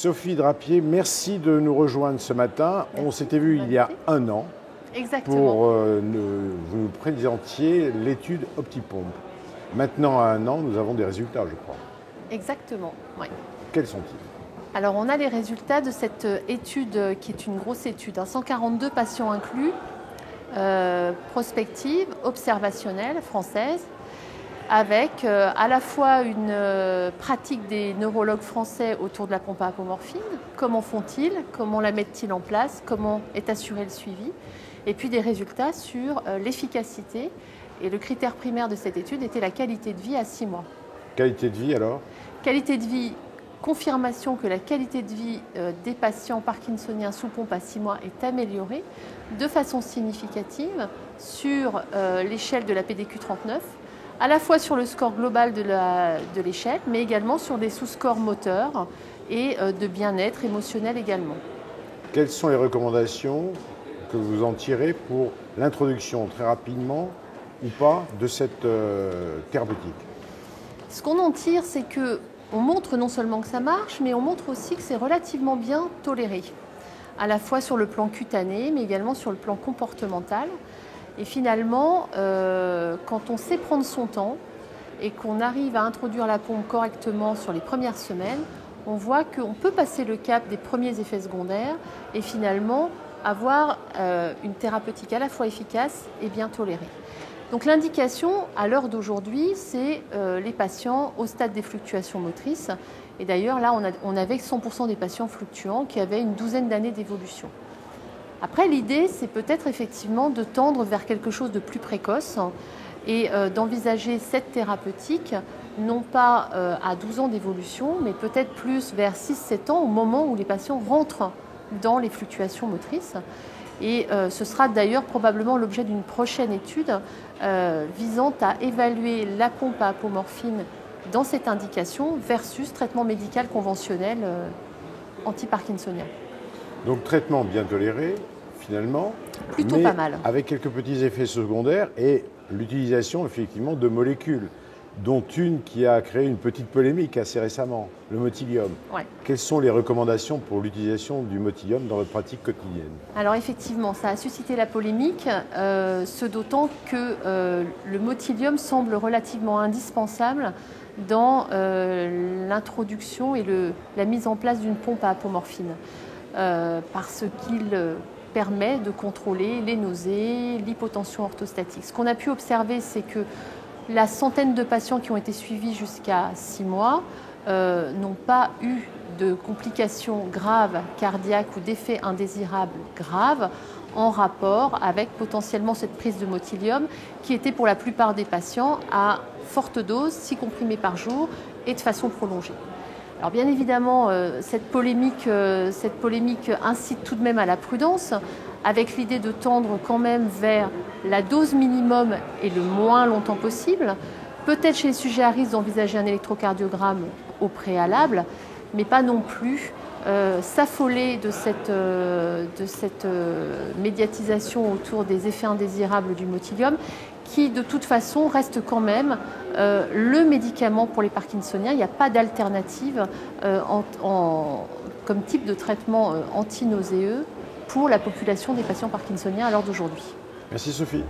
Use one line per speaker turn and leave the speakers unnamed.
Sophie Drapier, merci de nous rejoindre ce matin. On s'était vu il y a un an.
Exactement.
Pour vous nous présentiez l'étude Optipompe. Maintenant, à un an, nous avons des résultats, je crois.
Exactement, oui.
Quels sont-ils?
Alors, on a les résultats de cette étude qui est une grosse étude, 142 patients inclus, prospective, observationnelle, française, avec à la fois une pratique des neurologues français autour de la pompe à apomorphine, comment font-ils, comment la mettent-ils en place, comment est assuré le suivi, et puis des résultats sur l'efficacité. Et le critère primaire de cette étude était la qualité de vie à 6 mois.
Qualité de vie alors?
Qualité de vie, confirmation que la qualité de vie des patients parkinsoniens sous pompe à 6 mois est améliorée de façon significative sur l'échelle de la PDQ-39, à la fois sur le score global de l'échelle, mais également sur des sous-scores moteurs et de bien-être émotionnel également.
Quelles sont les recommandations que vous en tirez pour l'introduction très rapidement ou pas de cette thérapeutique?
Ce qu'on en tire, c'est qu'on montre non seulement que ça marche, mais on montre aussi que c'est relativement bien toléré, à la fois sur le plan cutané, mais également sur le plan comportemental. Et finalement, quand on sait prendre son temps et qu'on arrive à introduire la pompe correctement sur les premières semaines, on voit qu'on peut passer le cap des premiers effets secondaires et finalement avoir une thérapeutique à la fois efficace et bien tolérée. Donc l'indication, à l'heure d'aujourd'hui, c'est les patients au stade des fluctuations motrices. Et d'ailleurs, là, on avait 100% des patients fluctuants qui avaient une douzaine d'années d'évolution. Après, l'idée, c'est peut-être effectivement de tendre vers quelque chose de plus précoce et d'envisager cette thérapeutique, non pas à 12 ans d'évolution, mais peut-être plus vers 6-7 ans, au moment où les patients rentrent dans les fluctuations motrices. Et ce sera d'ailleurs probablement l'objet d'une prochaine étude visant à évaluer la pompe à apomorphine dans cette indication versus traitement médical conventionnel anti-parkinsonien.
Donc traitement bien toléré, finalement,
plutôt
mais
pas mal.
Avec quelques petits effets secondaires et l'utilisation effectivement de molécules, dont une qui a créé une petite polémique assez récemment, le motilium.
Ouais.
Quelles sont les recommandations pour l'utilisation du motilium dans votre pratique quotidienne?
Alors effectivement, ça a suscité la polémique, ce d'autant que le motilium semble relativement indispensable dans l'introduction et la mise en place d'une pompe à apomorphine, parce qu'il permet de contrôler les nausées, l'hypotension orthostatique. Ce qu'on a pu observer, c'est que la centaine de patients qui ont été suivis jusqu'à 6 mois n'ont pas eu de complications graves cardiaques ou d'effets indésirables graves en rapport avec potentiellement cette prise de motilium qui était pour la plupart des patients à forte dose, 6 comprimés par jour et de façon prolongée. Alors bien évidemment, cette polémique incite tout de même à la prudence, avec l'idée de tendre quand même vers la dose minimum et le moins longtemps possible. Peut-être chez les sujets à risque d'envisager un électrocardiogramme au préalable, mais pas non plus s'affoler de cette médiatisation autour des effets indésirables du motilium, qui de toute façon reste quand même le médicament pour les parkinsoniens. Il n'y a pas d'alternative comme type de traitement anti-nauséeux pour la population des patients parkinsoniens à l'heure d'aujourd'hui.
Merci Sophie.